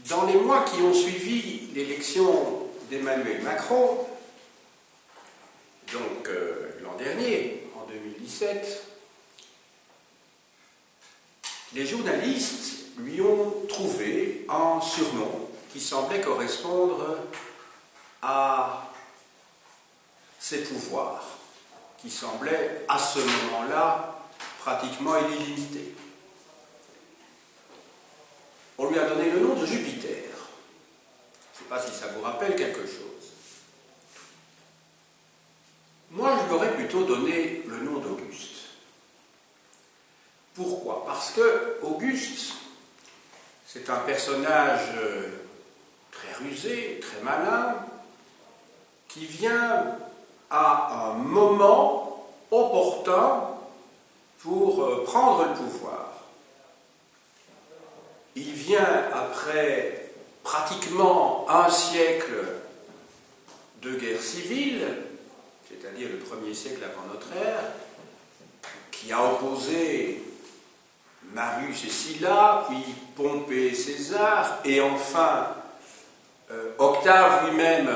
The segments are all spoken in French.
Dans les mois qui ont suivi l'élection d'Emmanuel Macron, donc l'an dernier, en 2017, les journalistes lui ont trouvé un surnom qui semblait correspondre à ses pouvoirs, qui semblaient à ce moment-là pratiquement illimités. On lui a donné le nom de Jupiter. Je ne sais pas si ça vous rappelle quelque chose. Moi, je lui aurais plutôt donné le nom d'Auguste. Pourquoi? Parce que Auguste, c'est un personnage très rusé, très malin, qui vient à un moment opportun pour prendre le pouvoir. Il vient après pratiquement un siècle de guerre civile, c'est-à-dire le 1er siècle avant notre ère, qui a opposé Marius et Sylla, puis Pompée et César, et enfin Octave lui-même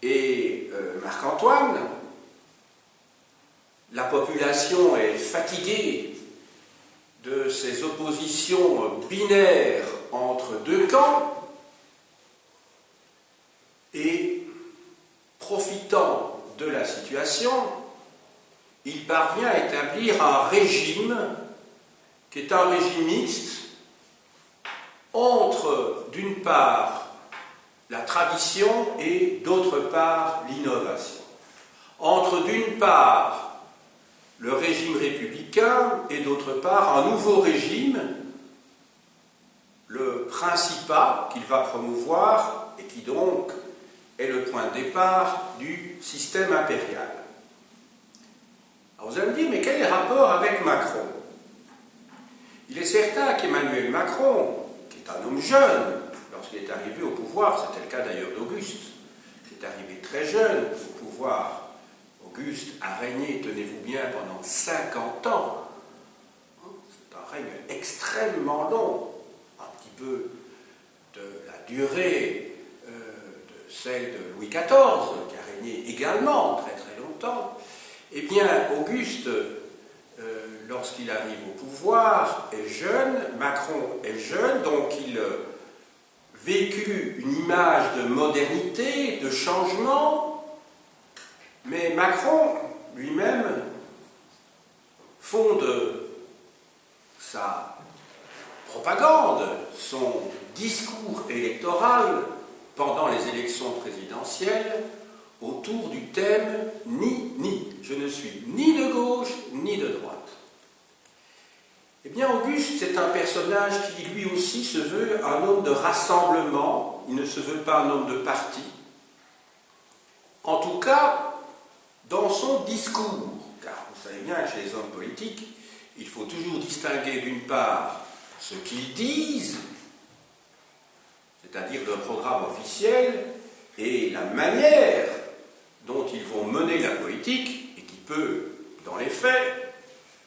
et Marc-Antoine. La population est fatiguée de ces oppositions binaires entre deux camps, et profitant de la situation, il parvient à établir un régime qui est un régime mixte entre, d'une part, la tradition et, d'autre part, l'innovation. Entre, d'une part, le régime républicain et, d'autre part, un nouveau régime, le principat qu'il va promouvoir et qui donc est le point de départ du système impérial. Alors vous allez me dire, mais quel est le rapport avec Macron? Il est certain qu'Emmanuel Macron, qui est un homme jeune, lorsqu'il est arrivé au pouvoir, c'était le cas d'ailleurs d'Auguste, qui est arrivé très jeune au pouvoir. Auguste a régné, tenez-vous bien, pendant 50 ans. C'est un règne extrêmement long, un petit peu de la durée de celle de Louis XIV, qui a régné également très très longtemps. Eh bien, Auguste, lorsqu'il arrive au pouvoir, est jeune, Macron est jeune, donc il véhicule une image de modernité, de changement, mais Macron lui-même fonde sa propagande, son discours électoral pendant les élections présidentielles autour du thème « ni ». Je ne suis ni de gauche ni de droite. Eh bien, Auguste, c'est un personnage qui lui aussi se veut un homme de rassemblement, il ne se veut pas un homme de parti. En tout cas, dans son discours, car vous savez bien que chez les hommes politiques, il faut toujours distinguer d'une part ce qu'ils disent, c'est-à-dire leur programme officiel, et la manière dont ils vont mener la politique, et qui peut, dans les faits,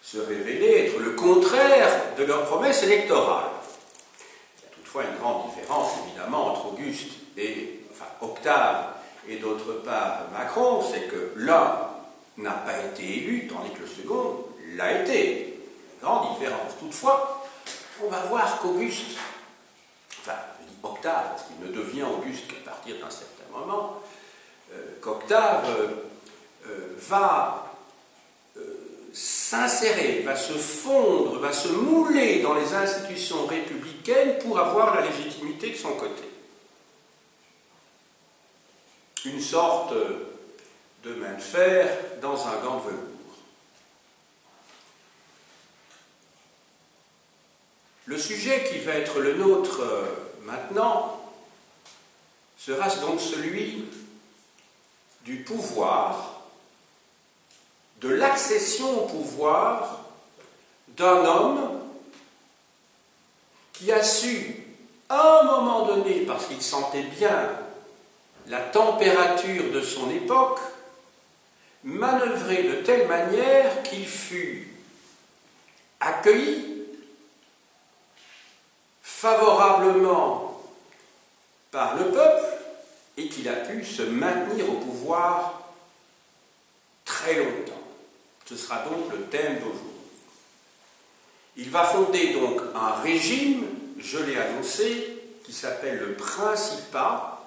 se révéler être le contraire de leurs promesses électorales. Il y a toutefois une grande différence, évidemment, entre Auguste et, Octave, et d'autre part Macron, c'est que l'un n'a pas été élu, tandis que le second l'a été. Une grande différence. Toutefois, on va voir qu'Auguste, je dis Octave, parce qu'il ne devient Auguste qu'à partir d'un certain moment, qu'Octave va s'insérer, va se fondre, va se mouler dans les institutions républicaines pour avoir la légitimité de son côté. Une sorte de main de fer dans un gant de velours. Le sujet qui va être le nôtre maintenant sera donc celui du pouvoir, de l'accession au pouvoir d'un homme qui a su, à un moment donné, parce qu'il sentait bien la température de son époque, manœuvrer de telle manière qu'il fut accueilli favorablement par le peuple et qu'il a pu se maintenir au pouvoir très longtemps. Ce sera donc le thème d'aujourd'hui. Il va fonder donc un régime, je l'ai annoncé, qui s'appelle le Principat,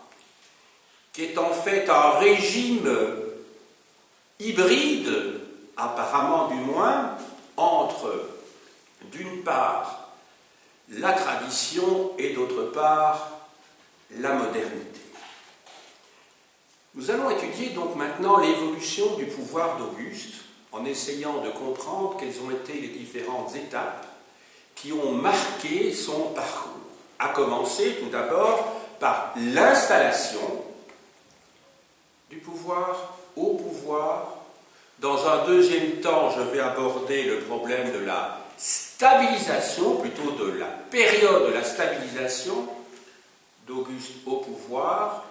qui est en fait un régime hybride, apparemment du moins, entre, d'une part, la tradition et d'autre part, la modernité. Nous allons étudier donc maintenant l'évolution du pouvoir d'Auguste, en essayant de comprendre quelles ont été les différentes étapes qui ont marqué son parcours. À commencer tout d'abord par l'installation du pouvoir au pouvoir. Dans un deuxième temps, je vais aborder le problème de la stabilisation, plutôt de la période de la stabilisation d'Auguste au pouvoir.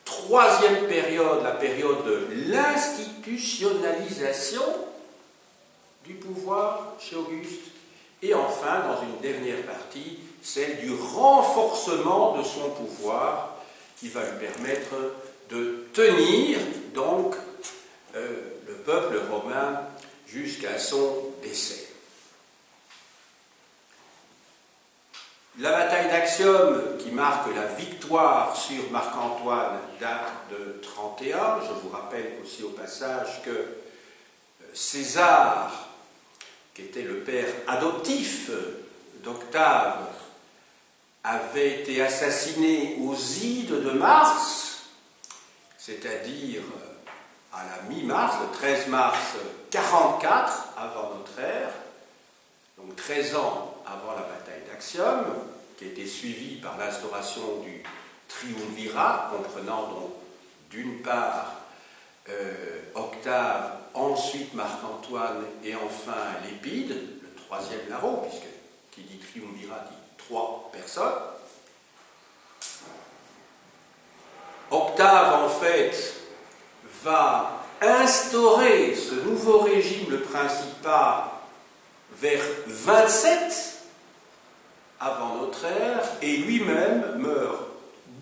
Troisième période, la période de l'institutionnalisation du pouvoir chez Auguste. Et enfin, dans une dernière partie, celle du renforcement de son pouvoir qui va lui permettre de tenir donc le peuple romain jusqu'à son décès. La bataille d'Actium, qui marque la victoire sur Marc-Antoine, date de 31. Je vous rappelle aussi au passage que César, qui était le père adoptif d'Octave, avait été assassiné aux Ides de mars, c'est-à-dire à la mi-mars, le 13 mars 44 avant notre ère, donc 13 ans avant la bataille d'Actium, qui a été suivie par l'instauration du triumvirat, comprenant donc d'une part Octave, ensuite Marc-Antoine et enfin Lépide, le troisième larron, puisque qui dit triumvirat dit 3 personnes. Octave, en fait, va instaurer ce nouveau régime, le Principat, vers 27 avant notre ère, et lui-même meurt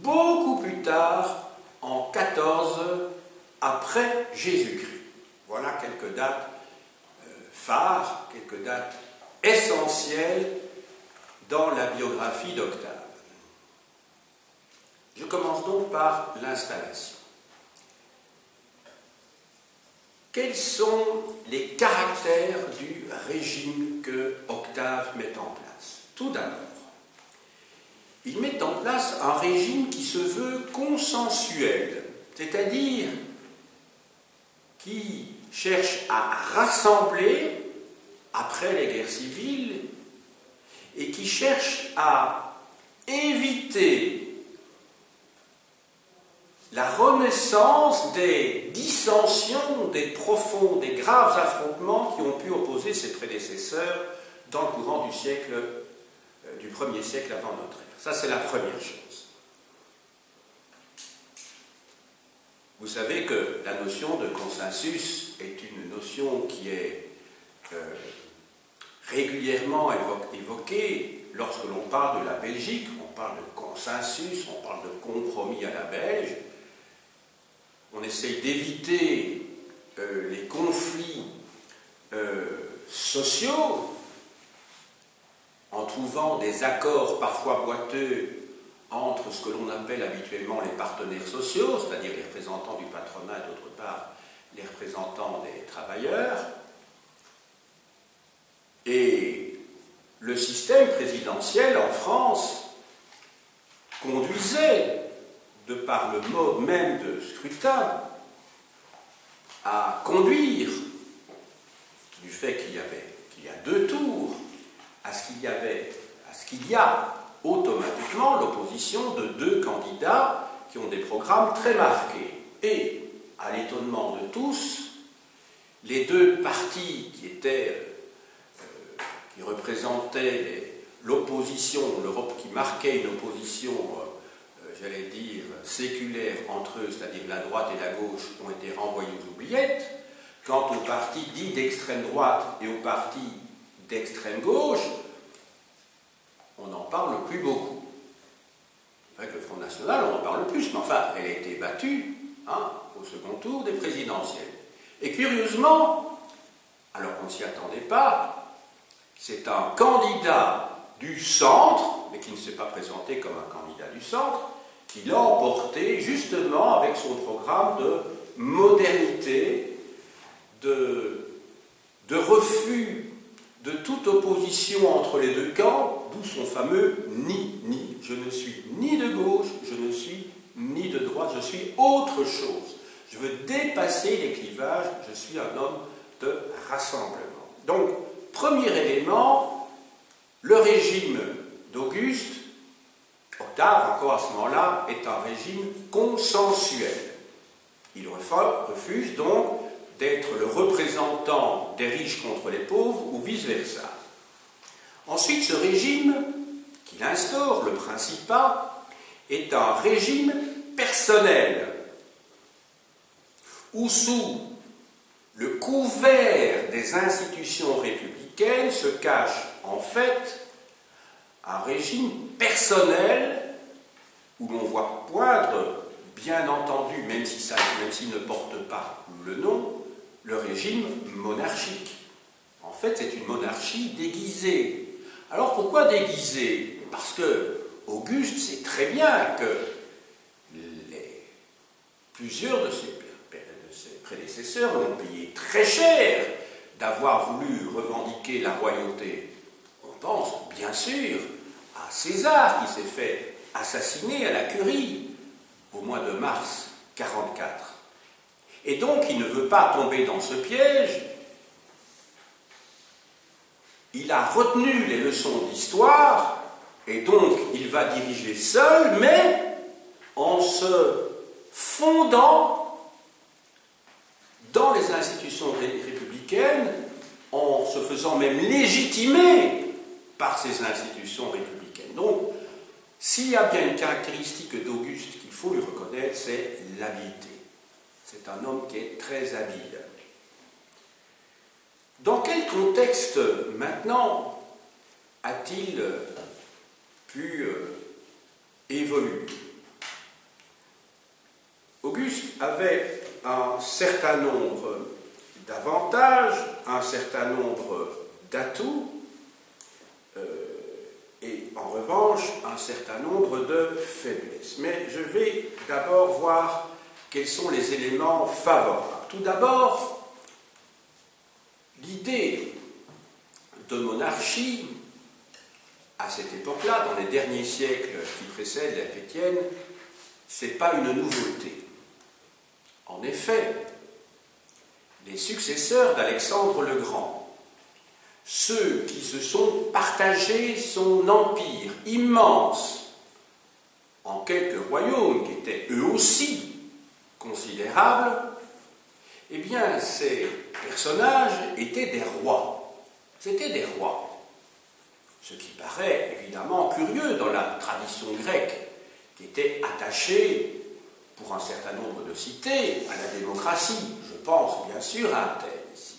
beaucoup plus tard, en 14 après Jésus-Christ. Voilà quelques dates phares, quelques dates essentielles dans la biographie d'Octave. Je commence donc par l'installation. Quels sont les caractères du régime que Octave met en place? Tout d'abord, il met en place un régime qui se veut consensuel, c'est-à-dire qui cherche à rassembler après les guerres civiles et qui cherche à éviter la renaissance des dissensions, des profonds, des graves affrontements qui ont pu opposer ses prédécesseurs dans le courant du siècle, du 1er siècle avant notre ère. Ça, c'est la première chose. Vous savez que la notion de consensus est une notion qui est régulièrement évoquée lorsque l'on parle de la Belgique. On parle de consensus, on parle de compromis à la belge. On essaye d'éviter les conflits sociaux en trouvant des accords parfois boiteux entre ce que l'on appelle habituellement les partenaires sociaux, c'est-à-dire les représentants du patronat et d'autre part les représentants des travailleurs. Et le système présidentiel en France conduisait, de par le mode même de scrutin, à conduire, du fait qu'il y a 2 tours, à ce qu'il y a automatiquement l'opposition de 2 candidats qui ont des programmes très marqués. Et, à l'étonnement de tous, les 2 partis qui représentaient l'opposition, qui marquaient une opposition, j'allais dire, séculaire entre eux, c'est-à-dire la droite et la gauche, ont été renvoyés aux oubliettes. Quant aux partis dits d'extrême droite et aux partis d'extrême gauche, on n'en parle plus beaucoup. C'est vrai que le Front National nationale, on en parle plus, mais enfin, elle a été battue au second tour des présidentielles. Et curieusement, alors qu'on ne s'y attendait pas, c'est un candidat du centre, mais qui ne s'est pas présenté comme un candidat du centre, qui l'a emporté justement avec son programme de modernité, de refus de toute opposition entre les deux camps, d'où son fameux ni. Je ne suis ni de gauche, je ne suis ni de droite, je suis autre chose. Je veux dépasser les clivages, je suis un homme de rassemblement. Donc, premier élément, le régime d'Auguste, Octave, encore à ce moment-là, est un régime consensuel. Il refuse donc d'être le représentant des riches contre les pauvres ou vice-versa. Ensuite, ce régime qu'il instaure, le Principat, est un régime personnel, où sous le couvert des institutions républicaines se cache en fait un régime personnel où l'on voit poindre, bien entendu, même s'il ne porte pas le nom, le régime monarchique. En fait, c'est une monarchie déguisée. Alors pourquoi déguisée? Parce que Auguste sait très bien que plusieurs de ses prédécesseurs l'ont payé très cher d'avoir voulu revendiquer la royauté. On pense bien sûr à César qui s'est fait assassiner à la Curie au mois de mars 1944. Et donc il ne veut pas tomber dans ce piège. Il a retenu les leçons d'histoire et donc il va diriger seul, mais en se fondant dans les institutions républicaines, en se faisant même légitimer par ces institutions républicaines. Donc, s'il y a bien une caractéristique d'Auguste qu'il faut lui reconnaître, c'est l'habileté. C'est un homme qui est très habile. Dans quel contexte, maintenant, a-t-il pu évoluer? Auguste avait un certain nombre d'avantages, un certain nombre d'atouts, et en revanche, un certain nombre de faiblesses. Mais je vais d'abord voir quels sont les éléments favorables. Tout d'abord, l'idée de monarchie, à cette époque-là, dans les derniers siècles qui précèdent l'ère chrétienne, ce n'est pas une nouveauté. En effet, les successeurs d'Alexandre le Grand, ceux qui se sont partagés son empire immense en quelques royaumes qui étaient eux aussi considérables, eh bien, ces personnages étaient des rois. C'étaient des rois. Ce qui paraît évidemment curieux dans la tradition grecque, qui était attachée, pour un certain nombre de cités, à la démocratie. Je pense bien sûr à Athènes ici.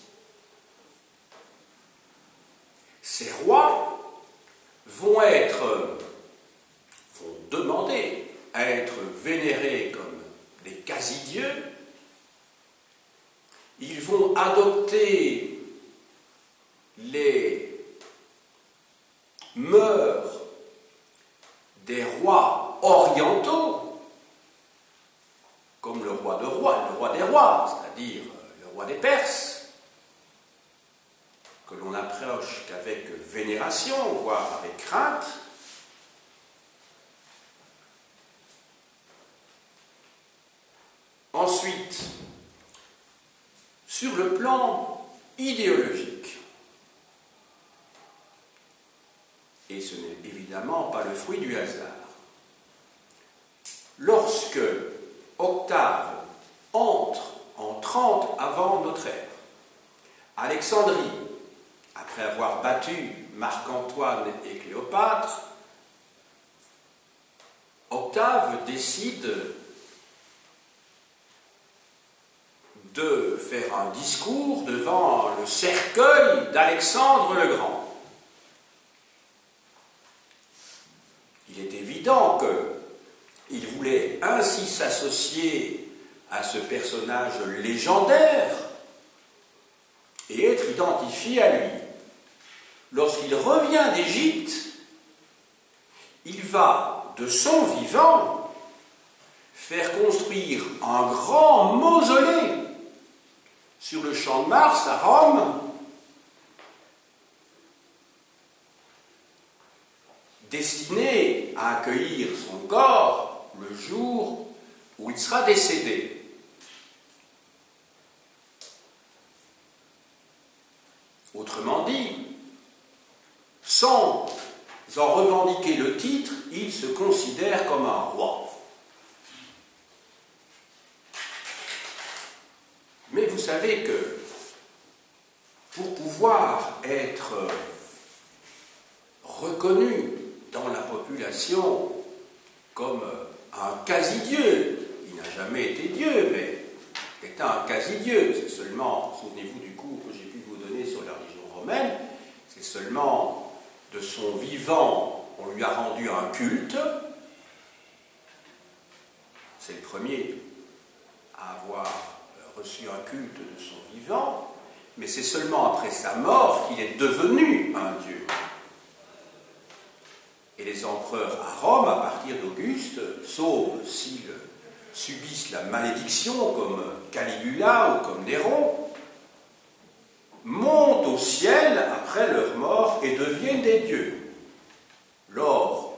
Ces rois vont demander à être vénérés comme des quasi-dieux. Ils vont adopter les mœurs des rois orientaux, comme le roi des rois, c'est-à-dire le roi des Perses, que l'on approche qu'avec vénération, voire avec crainte. Ensuite, sur le plan idéologique, et ce n'est évidemment pas le fruit du hasard, lorsque Octave entre en 30 avant notre ère, Alexandrie, après avoir battu Marc-Antoine et Cléopâtre, Octave décide de faire un discours devant le cercueil d'Alexandre le Grand. Il est évident qu'il voulait ainsi s'associer à ce personnage légendaire et être identifié à lui. Lorsqu'il revient d'Égypte, il va, de son vivant, faire construire un grand mausolée sur le champ de Mars à Rome, destiné à accueillir son corps le jour où il sera décédé. Autrement dit, sans en revendiquer le titre, il se considère comme un roi. Mais vous savez que pour pouvoir être reconnu dans la population comme un quasi-dieu, il n'a jamais été Dieu, mais était un quasi-dieu, c'est seulement, souvenez-vous du cours que j'ai pu vous donner sur la religion romaine, c'est seulement de son vivant, on lui a rendu un culte, c'est le premier à avoir reçu un culte de son vivant, mais c'est seulement après sa mort qu'il est devenu un dieu. Et les empereurs à Rome, à partir d'Auguste, sauf s'ils subissent la malédiction, comme Caligula ou comme Néron, montent au ciel après leur mort et deviennent des dieux. Lors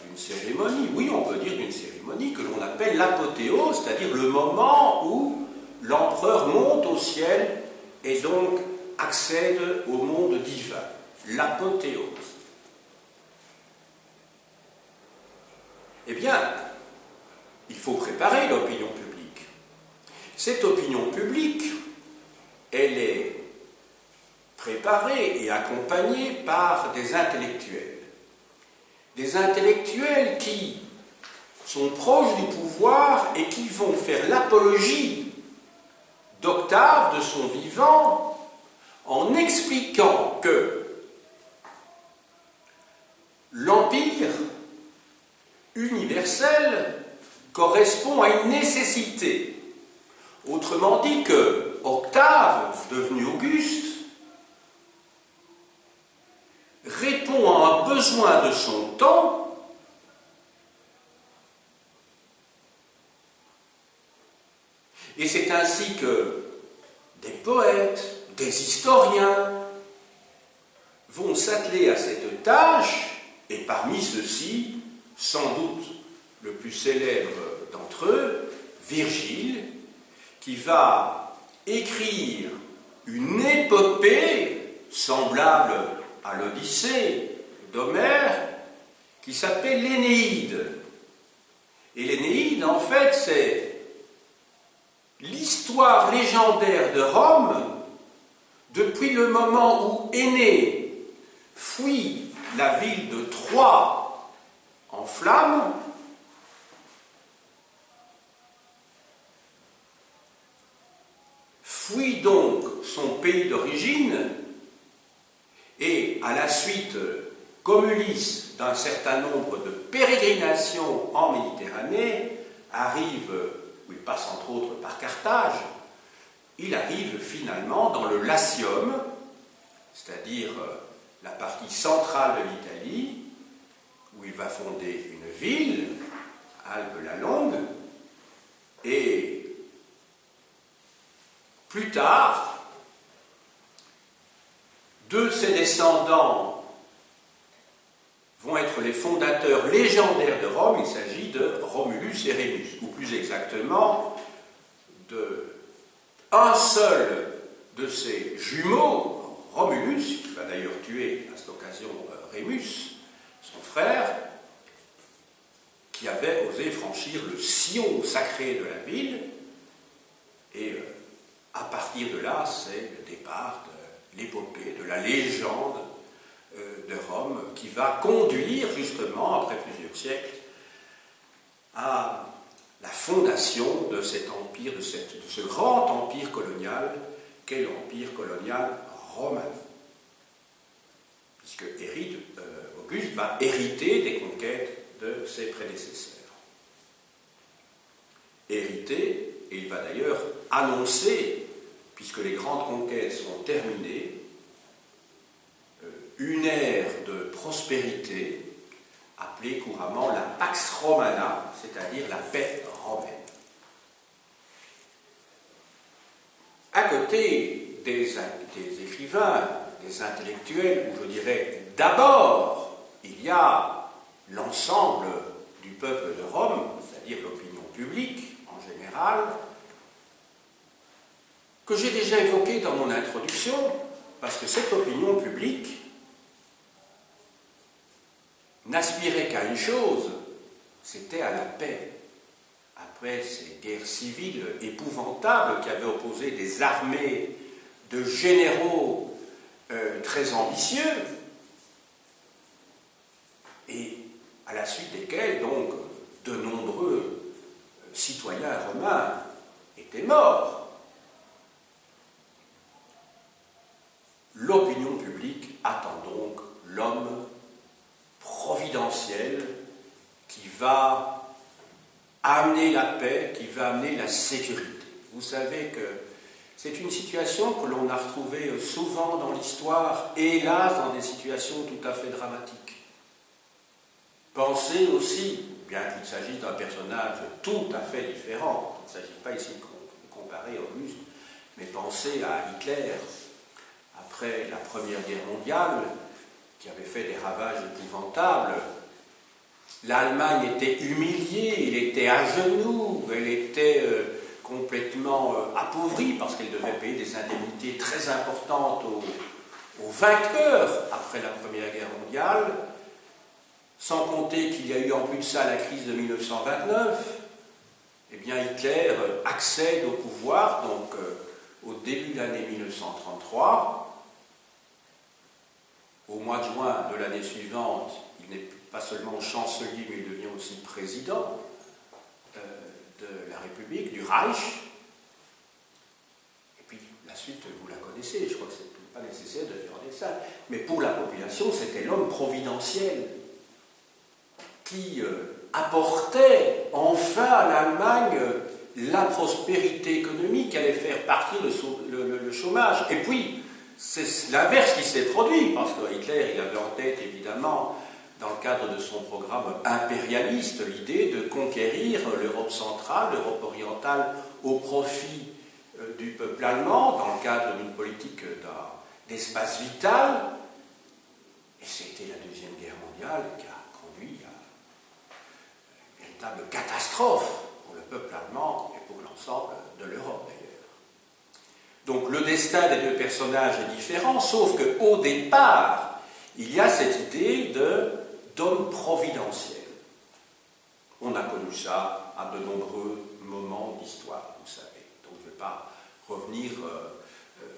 d'une cérémonie, oui, on peut dire d'une cérémonie que l'on appelle l'apothéose, c'est-à-dire le moment où l'empereur monte au ciel et donc accède au monde divin, l'apothéose. Eh bien, il faut préparer l'opinion publique. Cette opinion publique, elle est préparée et accompagnée par des intellectuels. Des intellectuels qui sont proches du pouvoir et qui vont faire l'apologie d'Octave, de son vivant, en expliquant que l'empire universel correspond à une nécessité. Autrement dit que Octave, devenu Auguste, répond à un besoin de son temps et c'est ainsi que des poètes, des historiens vont s'atteler à cette tâche, et parmi ceux-ci, sans doute le plus célèbre d'entre eux, Virgile, qui va écrire une épopée semblable à l'Odyssée d'Homère, qui s'appelle l'Énéide. Et l'Énéide, en fait, c'est l'histoire légendaire de Rome depuis le moment où Énée fuit la ville de Troie en flammes, fuit donc son pays d'origine et à la suite, comme Ulysse, d'un certain nombre de pérégrinations en Méditerranée, arrive, où il passe entre autres par Carthage, il arrive finalement dans le Latium, c'est-à-dire la partie centrale de l'Italie, où il va fonder une ville, Albe-la-Longue, et plus tard, deux de ses descendants vont être les fondateurs légendaires de Rome. Il s'agit de Romulus et Rémus, ou plus exactement de un seul de ses jumeaux, Romulus, qui va d'ailleurs tuer à cette occasion Rémus, son frère, qui avait osé franchir le sillon sacré de la ville, et à partir de là, c'est le départ de l'épopée, de la légende de Rome, qui va conduire justement, après plusieurs siècles, à la fondation de cet empire, de ce grand empire colonial qu'est l'empire colonial romain. puisque Auguste va hériter des conquêtes de ses prédécesseurs. Hériter, et il va d'ailleurs annoncer, puisque les grandes conquêtes sont terminées, une ère de prospérité appelée couramment la Pax Romana, c'est-à-dire la paix romaine. À côté des écrivains, des intellectuels, ou je dirais d'abord, il y a l'ensemble du peuple de Rome, c'est-à-dire l'opinion publique en général, que j'ai déjà évoqué dans mon introduction, parce que cette opinion publique n'aspirait qu'à une chose, c'était à la paix. Après ces guerres civiles épouvantables qui avaient opposé des armées de généraux très ambitieux, et à la suite desquels, donc, de nombreux citoyens romains étaient morts. L'opinion publique attend donc l'homme providentiel qui va amener la paix, qui va amener la sécurité. Vous savez que c'est une situation que l'on a retrouvée souvent dans l'histoire, et hélas dans des situations tout à fait dramatiques. Pensez aussi, bien qu'il s'agisse d'un personnage tout à fait différent, il ne s'agit pas ici de comparer Auguste, mais pensez à Hitler, après la Première Guerre mondiale, qui avait fait des ravages épouvantables. L'Allemagne était humiliée, elle était à genoux, elle était complètement appauvrie parce qu'elle devait payer des indemnités très importantes aux vainqueurs après la Première Guerre mondiale, sans compter qu'il y a eu en plus de ça la crise de 1929. Eh bien Hitler accède au pouvoir, donc au début de l'année 1933. Au mois de juin de l'année suivante, il n'est pas seulement chancelier, mais il devient aussi président de la République, du Reich. Et puis, la suite, vous la connaissez, je crois que ce n'est pas nécessaire de faire des ça. Mais pour la population, c'était l'homme providentiel qui apportait enfin à l'Allemagne la prospérité économique qui allait faire partir le chômage. Et puis, c'est l'inverse qui s'est produit, parce que Hitler, il avait en tête, évidemment, dans le cadre de son programme impérialiste, l'idée de conquérir l'Europe centrale, l'Europe orientale, au profit du peuple allemand, dans le cadre d'une politique d'espace vital. Et c'était la Deuxième Guerre mondiale qui a conduit à une véritable catastrophe pour le peuple allemand et pour l'ensemble de l'Europe, d'ailleurs. Donc le destin des deux personnages est différent, sauf qu'au départ, il y a cette idée d'homme providentiel. On a connu ça à de nombreux moments d'histoire, vous savez. Donc je ne vais pas revenir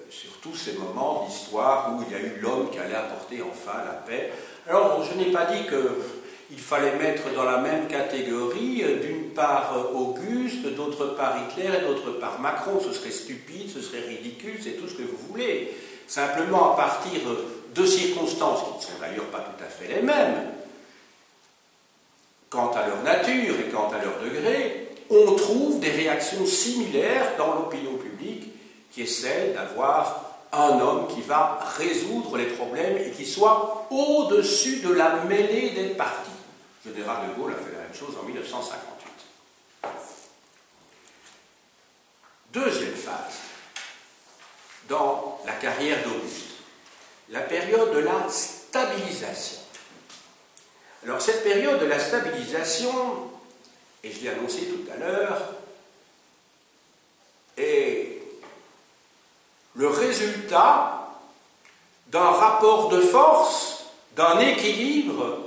sur tous ces moments d'histoire où il y a eu l'homme qui allait apporter enfin la paix. Alors je n'ai pas dit qu'il fallait mettre dans la même catégorie, d'une part Auguste, d'autre part Hitler et d'autre part Macron. Ce serait stupide, ce serait ridicule, c'est tout ce que vous voulez. Simplement, à partir de circonstances qui ne sont d'ailleurs pas tout à fait les mêmes, quant à leur nature et quant à leur degré, on trouve des réactions similaires dans l'opinion publique, qui est celle d'avoir un homme qui va résoudre les problèmes et qui soit au-dessus de la mêlée des partis. Le général de Gaulle a fait la même chose en 1958. Deuxième phase, dans la carrière d'Auguste, la période de la stabilisation. Alors cette période de la stabilisation, et je l'ai annoncé tout à l'heure, est le résultat d'un rapport de force, d'un équilibre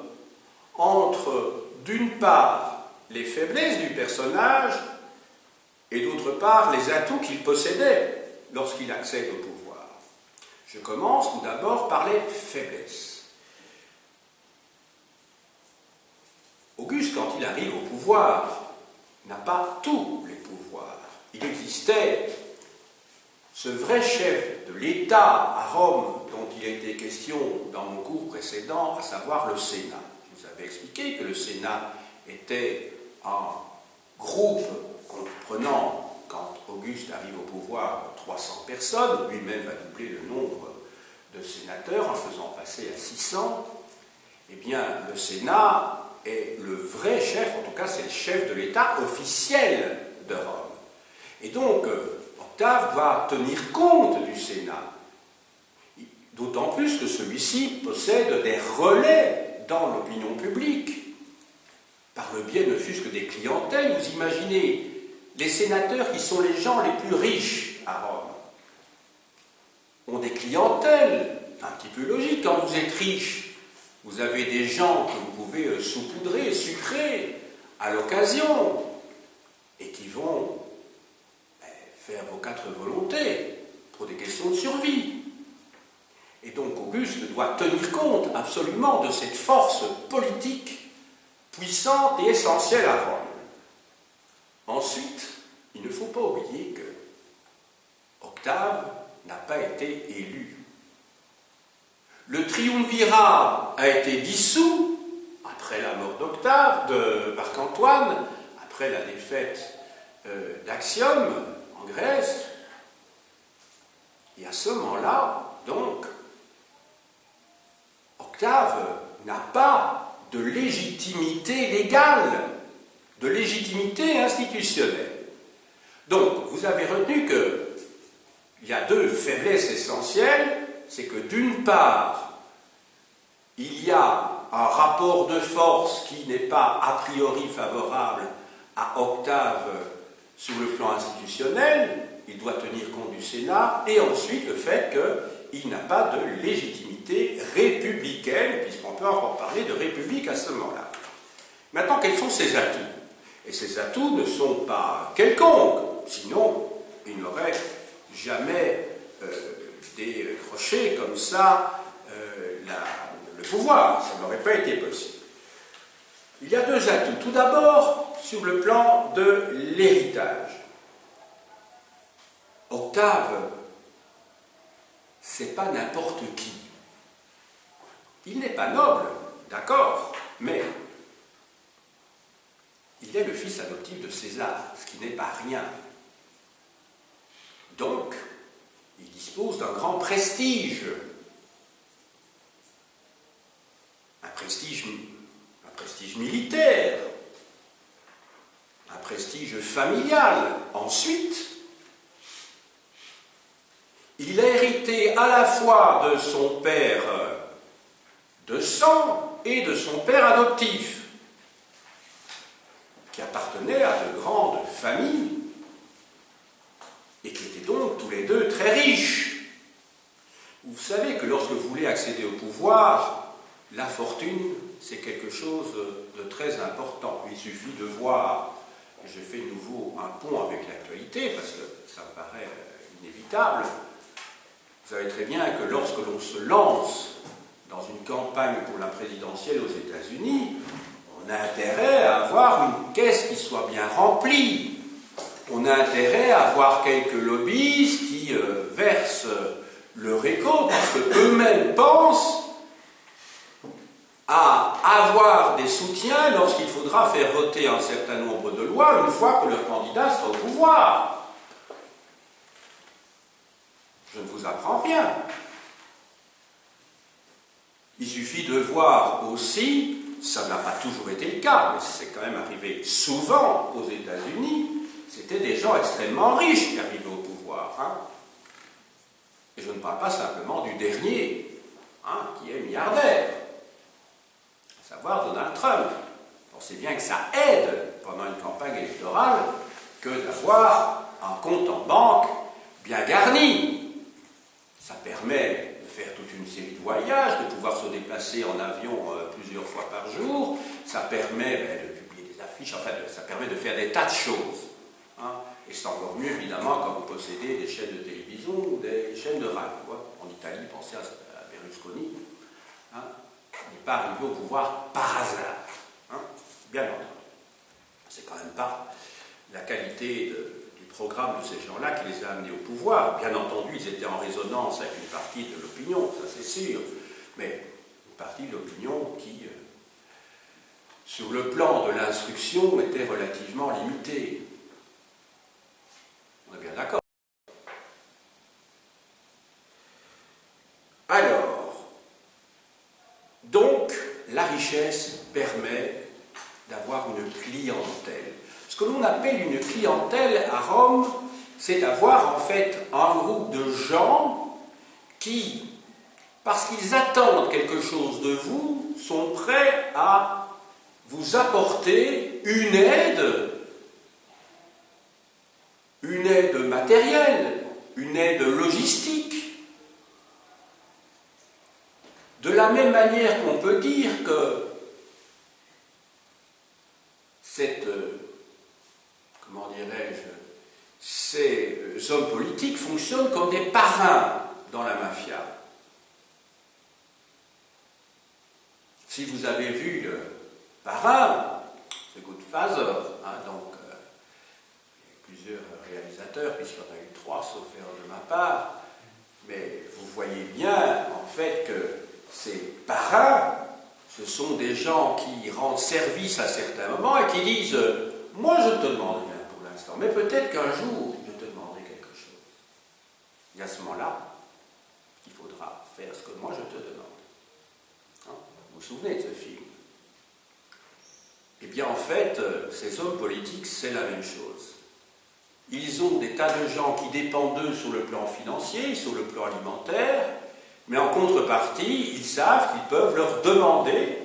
entre, d'une part, les faiblesses du personnage et d'autre part, les atouts qu'il possédait lorsqu'il accède au pouvoir. Je commence tout d'abord par les faiblesses. Auguste, quand il arrive au pouvoir, n'a pas tous les pouvoirs. Il existait ce vrai chef de l'État à Rome dont il a été question dans mon cours précédent, à savoir le Sénat. Je vous avais expliqué que le Sénat était un groupe comprenant, quand Auguste arrive au pouvoir, 300 personnes, lui-même va doubler le nombre de sénateurs en le faisant passer à 600. Eh bien, le Sénat est le vrai chef, en tout cas c'est le chef de l'État officiel de Rome. Et donc, Octave doit tenir compte du Sénat. D'autant plus que celui-ci possède des relais dans l'opinion publique, par le biais ne fût-ce que des clientèles. Vous imaginez, les sénateurs qui sont les gens les plus riches à Rome ont des clientèles, un petit peu logique. Quand vous êtes riche, vous avez des gens que vous pouvez saupoudrer, sucrer à l'occasion, et qui vont faire vos 4 volontés pour des questions de survie. Et donc Auguste doit tenir compte absolument de cette force politique puissante et essentielle à Rome. Ensuite, il ne faut pas oublier que Octave n'a pas été élu. Le triumvirat a été dissous après la mort d'Octave, de Marc-Antoine, après la défaite d'Axiome en Grèce. Et à ce moment-là, donc, Octave n'a pas de légitimité légale, de légitimité institutionnelle. Donc, vous avez retenu qu'il y a 2 faiblesses essentielles, c'est que d'une part, il y a un rapport de force qui n'est pas a priori favorable à Octave sur le plan institutionnel, il doit tenir compte du Sénat, et ensuite le fait qu'il n'a pas de légitimité républicaine, puisqu'on peut encore parler de république à ce moment-là. Maintenant, quels sont ses atouts? Et ces atouts ne sont pas quelconques, sinon il n'aurait jamais décroché comme ça le pouvoir, ça n'aurait pas été possible. Il y a 2 atouts. Tout d'abord, sur le plan de l'héritage. Octave, c'est pas n'importe qui. Il n'est pas noble, d'accord, mais il est le fils adoptif de César, ce qui n'est pas rien. Donc, il dispose d'un grand prestige. Un prestige militaire, un prestige familial. Ensuite, il a hérité à la fois de son père de sang et de son père adoptif, qui appartenaient à de grandes familles et qui étaient donc tous les 2 très riches. Vous savez que lorsque vous voulez accéder au pouvoir, la fortune, c'est quelque chose de très important. Il suffit de voir, et je fais de nouveau un pont avec l'actualité, parce que ça me paraît inévitable. Vous savez très bien que lorsque l'on se lance dans une campagne pour la présidentielle aux États-Unis, on a intérêt à avoir une caisse qui soit bien remplie. On a intérêt à avoir quelques lobbyistes qui versent leur écho, parce qu'eux-mêmes pensent à avoir des soutiens lorsqu'il faudra faire voter un certain nombre de lois une fois que leur candidat sera au pouvoir. Je ne vous apprends rien. Il suffit de voir aussi, ça n'a pas toujours été le cas, mais c'est quand même arrivé souvent aux États-Unis, c'était des gens extrêmement riches qui arrivaient au pouvoir. Et je ne parle pas simplement du dernier, qui est milliardaire, à savoir Donald Trump. On sait bien que ça aide pendant une campagne électorale que d'avoir un compte en banque bien garni. Ça permet de faire toute une série de voyages, de pouvoir se déplacer en avion plusieurs fois par jour. Ça permet de publier des affiches, enfin, ça permet de faire des tas de choses. Et c'est encore mieux, évidemment, quand vous possédez des chaînes de télévision ou des chaînes de radio. En Italie, pensez à Berlusconi. Il n'est pas arrivé au pouvoir par hasard. Bien entendu. C'est quand même pas la qualité du programme de ces gens-là qui les a amenés au pouvoir. Bien entendu, ils étaient en résonance avec une partie de l'opinion, ça c'est sûr, mais une partie de l'opinion qui, sur le plan de l'instruction, était relativement limitée. On est bien d'accord. Alors, donc, la richesse permet d'avoir une clientèle. Ce que l'on appelle une clientèle à Rome, c'est d'avoir en fait un groupe de gens qui, parce qu'ils attendent quelque chose de vous, sont prêts à vous apporter une aide matérielle, une aide logistique. De la même manière qu'on peut dire que comment dirais-je, ces hommes politiques fonctionnent comme des parrains dans la mafia. Si vous avez vu le parrain, c'est Goodfather, donc il y a plusieurs réalisateurs, puisqu'il y en a eu 3 sauf erreur de ma part, mais vous voyez bien en fait que ces parrains, ce sont des gens qui rendent service à certains moments et qui disent « Moi, je te demande rien pour l'instant, mais peut-être qu'un jour, je te demanderai quelque chose. » Et à ce moment-là, il faudra faire ce que moi, je te demande. Vous vous souvenez de ce film? Eh bien, en fait, ces hommes politiques, c'est la même chose. Ils ont des tas de gens qui dépendent d'eux sur le plan financier, sur le plan alimentaire, mais en contrepartie, ils savent qu'ils peuvent leur demander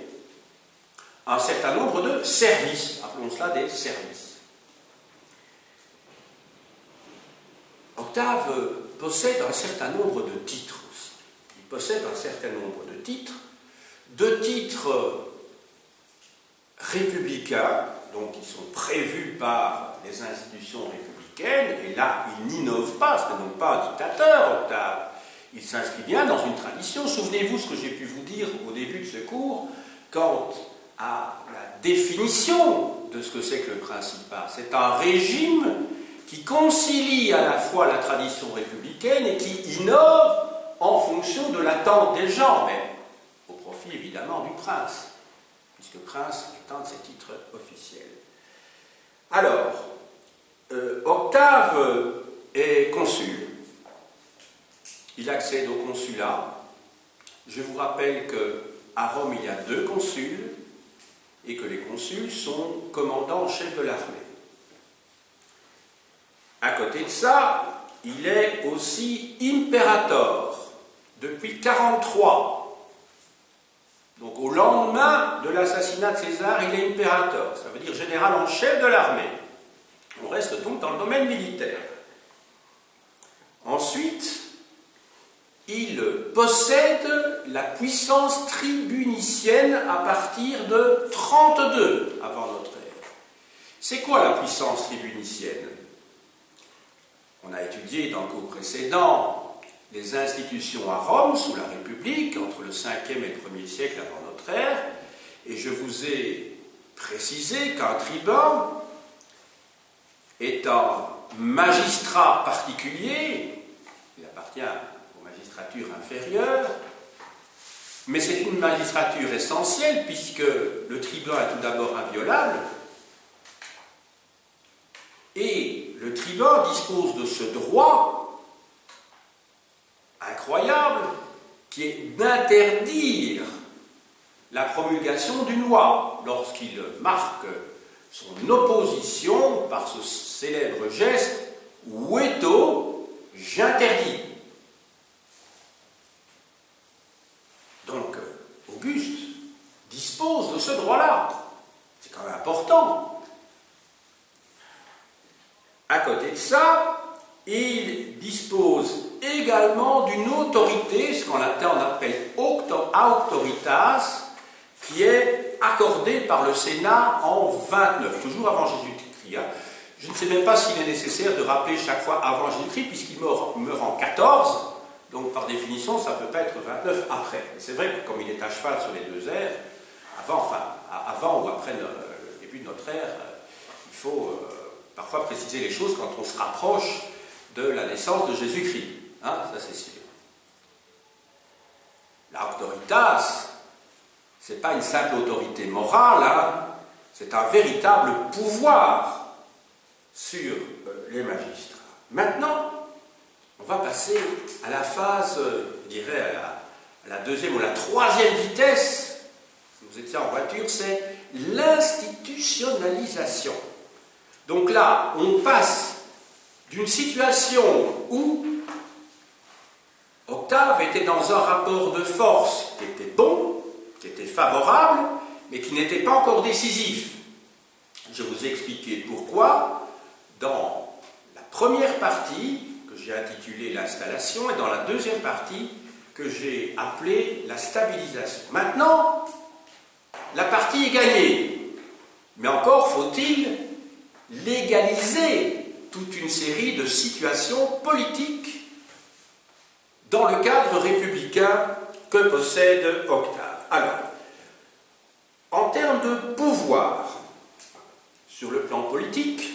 un certain nombre de services. Appelons cela des services. Octave possède un certain nombre de titres aussi. Il possède un certain nombre de titres républicains, donc qui sont prévus par les institutions républicaines, et là, il n'innove pas, ce n'est donc pas un dictateur, Octave. Il s'inscrit bien dans une tradition. Souvenez-vous ce que j'ai pu vous dire au début de ce cours, quant à la définition de ce que c'est que le Principat. C'est un régime qui concilie à la fois la tradition républicaine et qui innove en fonction de l'attente des gens, mais au profit évidemment du prince, puisque prince est un de ses titres officiels. Alors, Octave est consul. Il accède au consulat. Je vous rappelle qu'à Rome, il y a 2 consuls et que les consuls sont commandants en chef de l'armée. À côté de ça, il est aussi imperator depuis 1943. Donc au lendemain de l'assassinat de César, il est imperator. Ça veut dire général en chef de l'armée. On reste donc dans le domaine militaire. Ensuite, il possède la puissance tribunicienne à partir de 32 avant notre ère. C'est quoi la puissance tribunicienne? On a étudié dans le cours précédent les institutions à Rome sous la République entre le 5e et le 1er siècle avant notre ère, et je vous ai précisé qu'un tribun est un magistrat particulier, il appartient magistrature inférieure, mais c'est une magistrature essentielle puisque le tribun est tout d'abord inviolable et le tribun dispose de ce droit incroyable qui est d'interdire la promulgation d'une loi lorsqu'il marque son opposition par ce célèbre geste « veto, j'interdis ». Donc, Auguste dispose de ce droit-là. C'est quand même important. À côté de ça, il dispose également d'une autorité, ce qu'on appelle auctoritas, qui est accordée par le Sénat en 29, toujours avant Jésus-Christ. Je ne sais même pas s'il est nécessaire de rappeler chaque fois avant Jésus-Christ, puisqu'il meurt en 14. Donc, par définition, ça ne peut pas être 29 après. C'est vrai que comme il est à cheval sur les 2 ères, avant ou après le début de notre ère, il faut parfois préciser les choses quand on se rapproche de la naissance de Jésus-Christ. Hein, ça c'est sûr. La autoritas, ce n'est pas une simple autorité morale, hein, c'est un véritable pouvoir sur les magistrats. Maintenant, on va passer à la phase, je dirais, à la deuxième ou la troisième vitesse. Si vous étiez en voiture, c'est l'institutionnalisation. Donc là, on passe d'une situation où Octave était dans un rapport de force qui était bon, qui était favorable, mais qui n'était pas encore décisif. Je vous ai expliqué pourquoi dans la première partie, que j'ai intitulée l'installation, et dans la deuxième partie, que j'ai appelée la stabilisation. Maintenant, la partie est gagnée, mais encore faut-il légaliser toute une série de situations politiques dans le cadre républicain que possède Octave. Alors, en termes de pouvoir, sur le plan politique,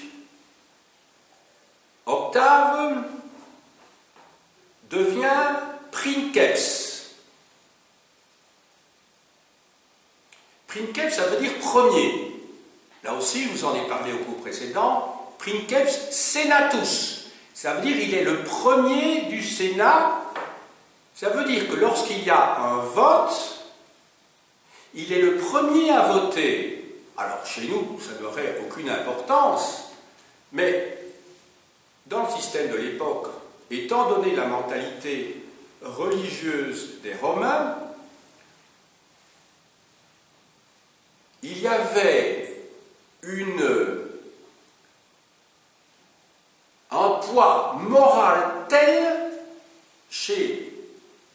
Octave devient princeps. Princeps, ça veut dire premier. Là aussi, je vous en ai parlé au cours précédent. Princeps senatus. Ça veut dire qu'il est le premier du Sénat. Ça veut dire que lorsqu'il y a un vote, il est le premier à voter. Alors, chez nous, ça n'aurait aucune importance, mais dans le système de l'époque, étant donné la mentalité religieuse des Romains, il y avait un poids moral tel chez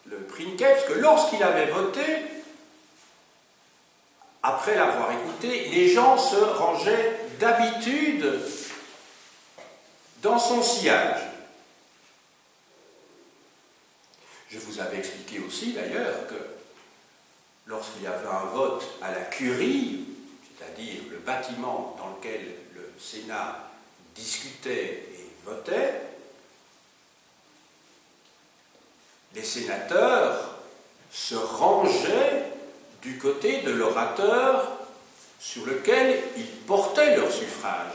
le princeps que lorsqu'il avait voté, après l'avoir écouté, les gens se rangeaient d'habitude dans son sillage. Je vous avais expliqué aussi d'ailleurs que lorsqu'il y avait un vote à la curie, c'est-à-dire le bâtiment dans lequel le Sénat discutait et votait, les sénateurs se rangeaient du côté de l'orateur sur lequel ils portaient leur suffrage.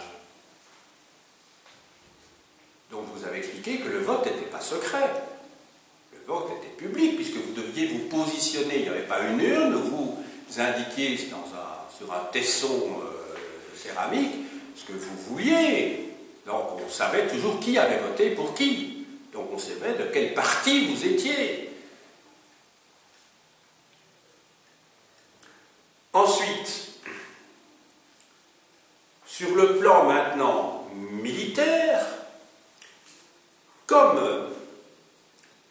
Donc je vous avais expliqué que le vote n'était pas secret. Le vote était public, puisque vous deviez vous positionner. Il n'y avait pas une urne, vous indiquiez sur un tesson de céramique ce que vous vouliez. Donc on savait toujours qui avait voté pour qui. Donc on savait de quel parti vous étiez. Ensuite, sur le plan maintenant militaire, comme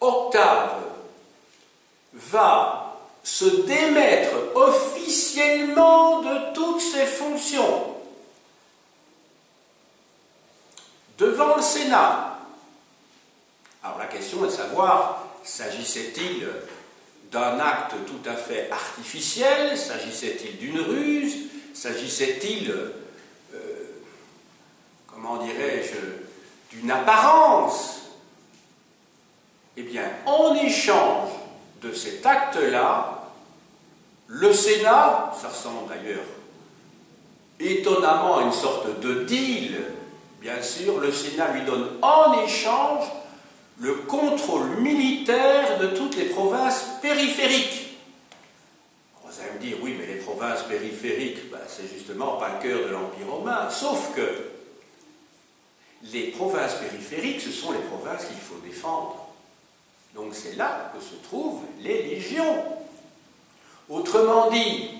Octave va se démettre officiellement de toutes ses fonctions devant le Sénat. Alors la question est de savoir, s'agissait-il d'un acte tout à fait artificiel? S'agissait-il d'une ruse? S'agissait-il, comment dirais-je, d'une apparence? Eh bien, en échange de cet acte-là, le Sénat, ça ressemble d'ailleurs étonnamment à une sorte de deal, bien sûr, le Sénat lui donne en échange le contrôle militaire de toutes les provinces périphériques. Vous allez me dire, oui, mais les provinces périphériques, ben, c'est justement pas le cœur de l'Empire romain, sauf que les provinces périphériques, ce sont les provinces qu'il faut défendre. Donc c'est là que se trouvent les légions. Autrement dit,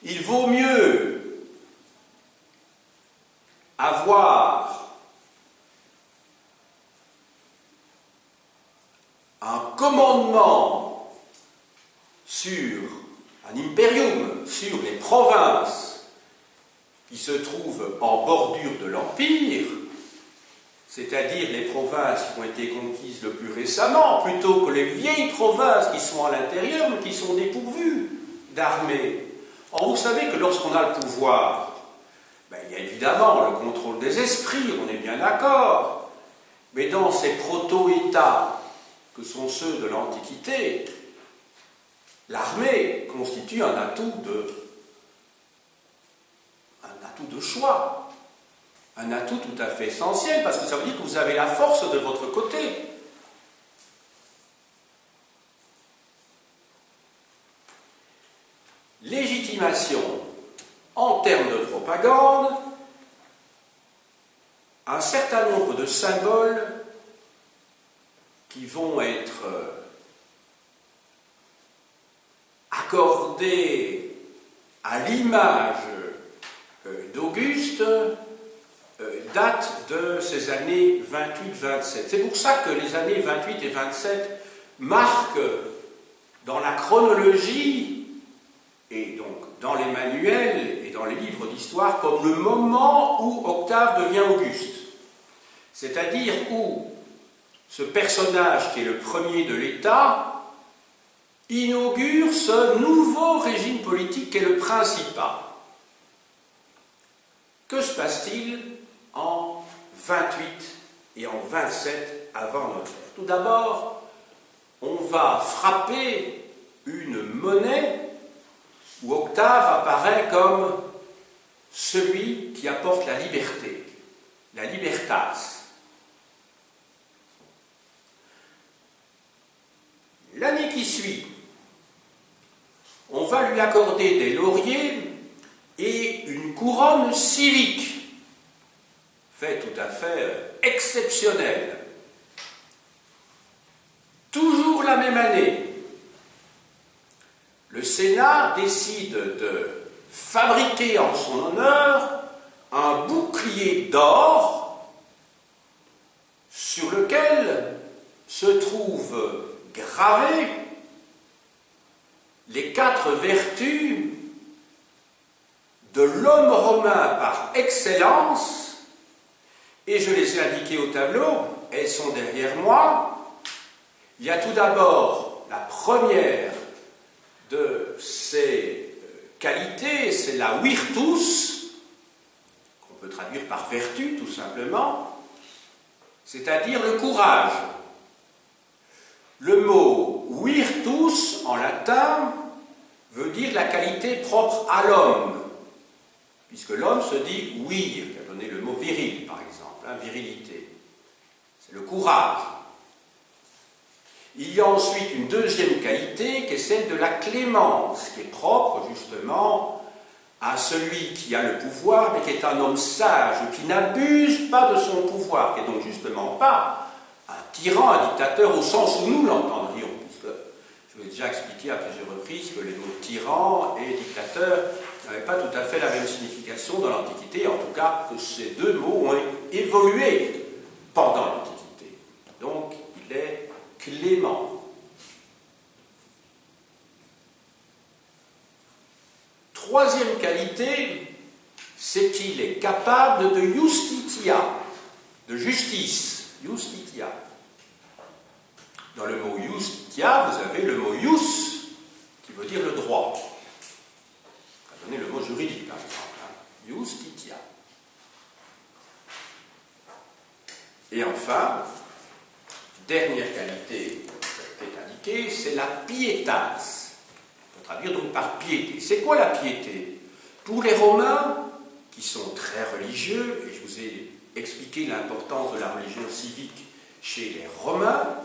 il vaut mieux avoir un commandement sur un imperium, sur les provinces qui se trouvent en bordure de l'Empire, c'est-à-dire les provinces qui ont été conquises le plus récemment, plutôt que les vieilles provinces qui sont à l'intérieur, mais qui sont dépourvues d'armée. Or, vous savez que lorsqu'on a le pouvoir, Ben, il y a évidemment le contrôle des esprits, on est bien d'accord, mais dans ces proto-États que sont ceux de l'Antiquité, l'armée constitue un atout de choix, un atout tout à fait essentiel, parce que ça veut dire que vous avez la force de votre côté. Légitimation en termes de propagande, un certain nombre de symboles qui vont être accordés à l'image d'Auguste datent de ces années 28-27. C'est pour ça que les années 28 et 27 marquent dans la chronologie et donc dans les manuels et dans les livres d'histoire comme le moment où Octave devient Auguste. C'est-à-dire où ce personnage qui est le premier de l'État inaugure ce nouveau régime politique qu'est le Principat. Que se passe-t-il en 28 et en 27 avant notre ère? Tout d'abord, on va frapper une monnaie où Octave apparaît comme celui qui apporte la liberté, la libertas. L'année qui suit, on va lui accorder des lauriers et une couronne civique, fait tout à fait exceptionnelle. Toujours la même année, le Sénat décide de fabriquer en son honneur un bouclier d'or sur lequel se trouvent gravées les 4 vertus de l'homme romain par excellence, et je les ai indiquées au tableau, elles sont derrière moi. Il y a tout d'abord la première de ces qualités, c'est la virtus, qu'on peut traduire par vertu tout simplement, c'est-à-dire le courage. Le mot virtus en latin veut dire la qualité propre à l'homme, puisque l'homme se dit vir, qui a donné le mot viril par exemple, virilité. C'est le courage. Il y a ensuite une deuxième qualité qui est celle de la clémence, qui est propre justement à celui qui a le pouvoir, mais qui est un homme sage, qui n'abuse pas de son pouvoir, qui n'est donc justement pas un tyran, un dictateur au sens où nous l'entendrions, puisque je vous ai déjà expliqué à plusieurs reprises que les mots tyran et dictateur n'avaient pas tout à fait la même signification dans l'Antiquité, en tout cas que ces deux mots ont évolué pendant l'Antiquité. Donc il est clément. Troisième qualité, c'est qu'il est capable de justitia, de justice. Justitia. Dans le mot justitia, vous avez le mot ius, qui veut dire le droit. On va donner le mot juridique, par exemple. Justitia. Et enfin, dernière qualité qui est indiquée, c'est la pietas. On peut traduire donc par piété. C'est quoi la piété? Pour les Romains, qui sont très religieux, et je vous ai expliqué l'importance de la religion civique chez les Romains,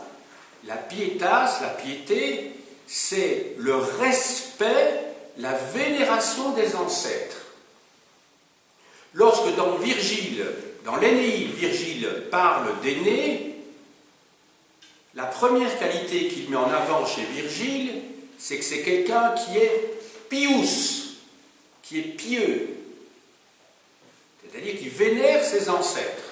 la pietas, la piété, c'est le respect, la vénération des ancêtres. Lorsque dans Virgile, dans l'Énéide, Virgile parle d'Énée, la première qualité qu'il met en avant chez Virgile, c'est que c'est quelqu'un qui est pius, qui est pieux, c'est-à-dire qui vénère ses ancêtres.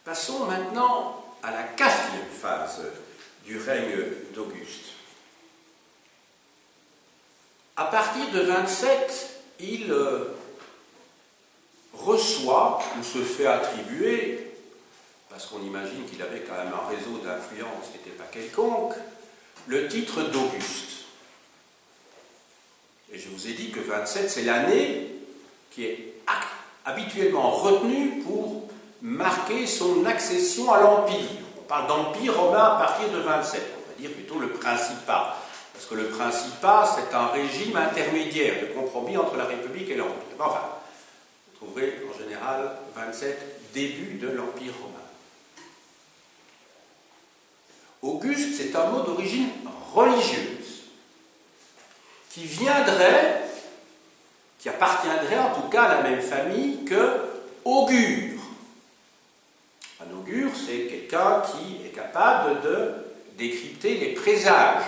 Passons maintenant à la 4e phase du règne d'Auguste. À partir de 27, il reçoit ou se fait attribuer, parce qu'on imagine qu'il avait quand même un réseau d'influence qui n'était pas quelconque, le titre d'Auguste. Et je vous ai dit que 27, c'est l'année qui est habituellement retenue pour marquer son accession à l'Empire. On parle d'Empire romain à partir de 27, on va dire plutôt le Principat. Parce que le Principat, c'est un régime intermédiaire de compromis entre la République et l'Empire. Enfin, vous trouverez en général 27, début de l'Empire romain. Auguste, c'est un mot d'origine religieuse, qui viendrait, qui appartiendrait en tout cas à la même famille que augure. Un augure, c'est quelqu'un qui est capable de décrypter les présages.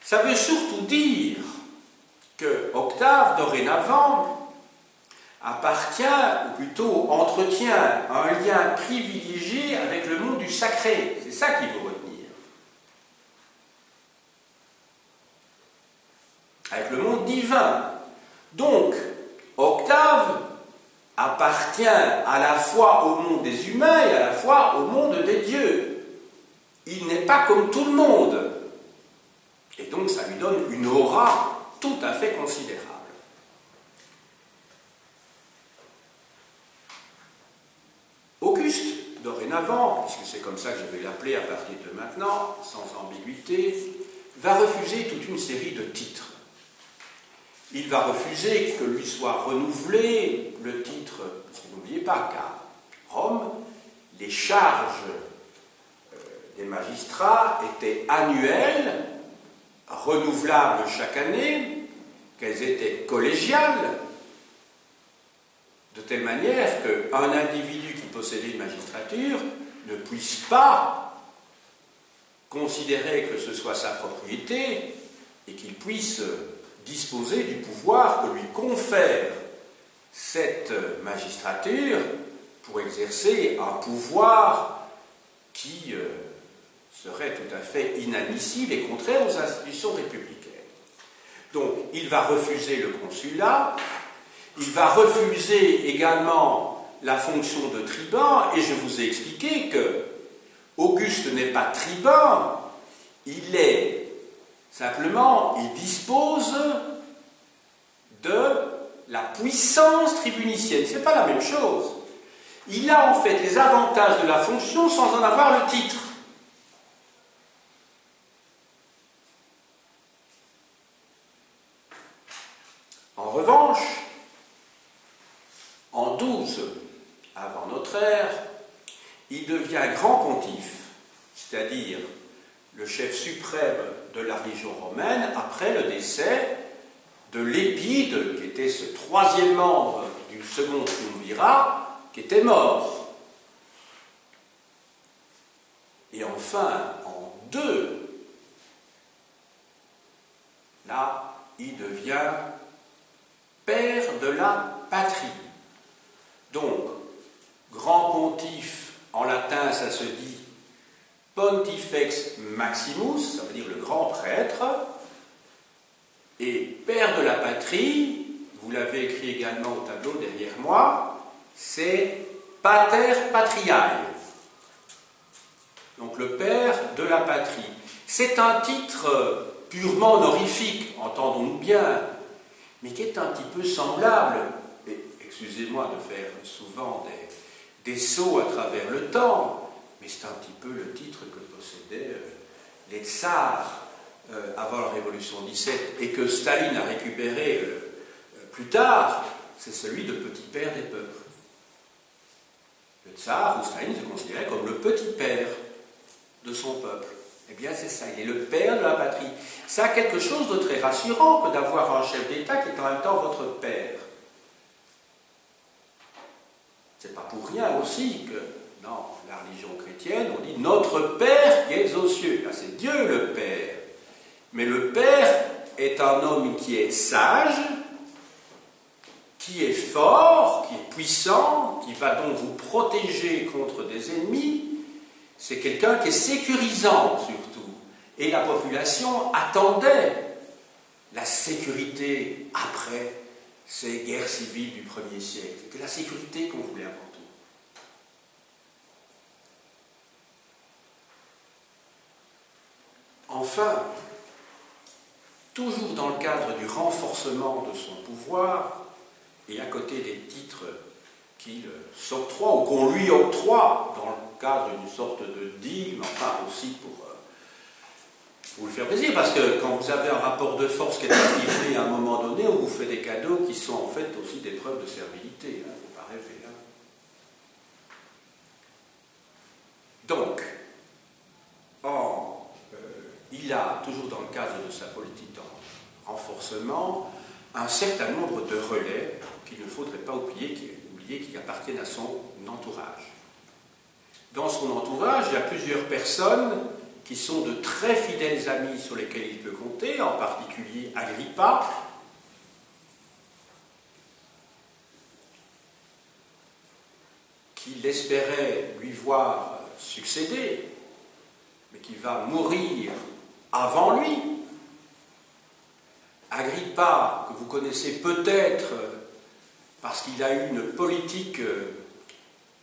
Ça veut surtout dire que Octave, dorénavant, appartient, ou plutôt entretient, un lien privilégié avec le monde du sacré. C'est ça qu'il faut retenir. Avec le monde divin. Donc, Octave appartient à la fois au monde des humains et à la fois au monde des dieux. Il n'est pas comme tout le monde. Et donc, ça lui donne une aura tout à fait considérable. Auguste, dorénavant, puisque c'est comme ça que je vais l'appeler à partir de maintenant, sans ambiguïté, va refuser toute une série de titres. Il va refuser que lui soit renouvelé le titre, parce que n'oubliez pas qu'à Rome, les charges des magistrats étaient annuelles, renouvelables chaque année, qu'elles étaient collégiales, de telle manière qu'un individu qui possédait une magistrature ne puisse pas considérer que ce soit sa propriété et qu'il puisse disposer du pouvoir que lui confère cette magistrature pour exercer un pouvoir qui serait tout à fait inadmissible et contraire aux institutions républicaines. Donc, il va refuser le consulat. Il va refuser également la fonction de tribun, et je vous ai expliqué que Auguste n'est pas tribun, il est simplement, il dispose de la puissance tribunicienne. Ce n'est pas la même chose. Il a en fait les avantages de la fonction sans en avoir le titre. En revanche, en 12 avant notre ère, il devient grand pontife, c'est-à-dire le chef suprême de la religion romaine après le décès de l'Épide, qui était ce troisième membre du second triumvirat, qui était mort. Et enfin, en 2, là, il devient père de la patrie. Donc, grand pontife, en latin, ça se dit Pontifex Maximus, ça veut dire le grand prêtre, et père de la patrie, vous l'avez écrit également au tableau derrière moi, c'est Pater Patriae. Donc le père de la patrie. C'est un titre purement honorifique, entendons-nous bien, mais qui est un petit peu semblable, et excusez-moi de faire souvent des sauts à travers le temps, mais c'est un petit peu le titre que possédaient les tsars avant la Révolution 17 et que Staline a récupéré plus tard, c'est celui de petit père des peuples. Le tsar ou Staline se considérait comme le petit père de son peuple. Eh bien c'est ça, il est le père de la patrie. Ça a quelque chose de très rassurant que d'avoir un chef d'État qui est en même temps votre père. C'est pas pour rien aussi que dans la religion chrétienne, on dit notre Père qui est aux cieux. Là, c'est Dieu le Père. Mais le Père est un homme qui est sage, qui est fort, qui est puissant, qui va donc vous protéger contre des ennemis. C'est quelqu'un qui est sécurisant surtout. Et la population attendait la sécurité après ces guerres civiles du 1er siècle. C'était la sécurité qu'on voulait avant tout. Enfin, toujours dans le cadre du renforcement de son pouvoir, et à côté des titres qu'il s'octroie ou qu'on lui octroie dans le cadre d'une sorte de deal, mais enfin aussi pour lui faire plaisir, parce que quand vous avez un rapport de force qui est arrivé à un moment donné, on vous fait des cadeaux qui sont en fait aussi des preuves de servilité, il ne faut pas rêver. Donc, il a, toujours dans le cadre de sa politique de renforcement, un certain nombre de relais qu'il ne faudrait pas oublier qui appartiennent à son entourage. Dans son entourage, il y a plusieurs personnes qui sont de très fidèles amis sur lesquels il peut compter, en particulier Agrippa, qu'il espérait lui voir succéder, mais qui va mourir avant lui. Agrippa, que vous connaissez peut-être parce qu'il a eu une politique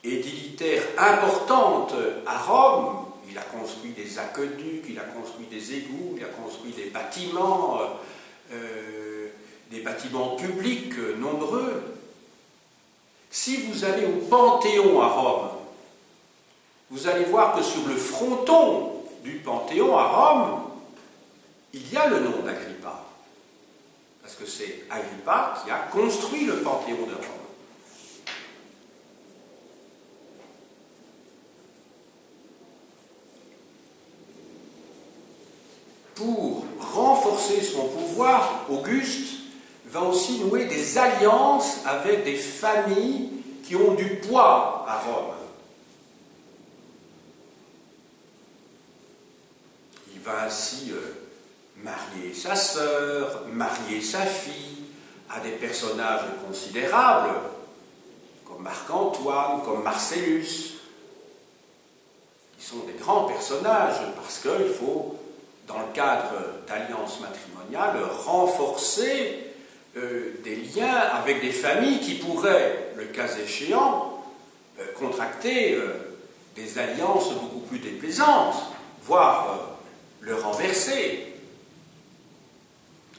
édilitaire importante à Rome. Il a construit des aqueducs, il a construit des égouts, il a construit des bâtiments publics nombreux. Si vous allez au Panthéon à Rome, vous allez voir que sur le fronton du Panthéon à Rome, il y a le nom d'Agrippa. Parce que c'est Agrippa qui a construit le Panthéon de Rome. Pour renforcer son pouvoir, Auguste va aussi nouer des alliances avec des familles qui ont du poids à Rome. Il va ainsi marier sa sœur, marier sa fille à des personnages considérables, comme Marc-Antoine, comme Marcellus, qui sont des grands personnages, parce qu'il faut, dans le cadre d'alliances matrimoniales, renforcer des liens avec des familles qui pourraient, le cas échéant, contracter des alliances beaucoup plus déplaisantes, voire le renverser.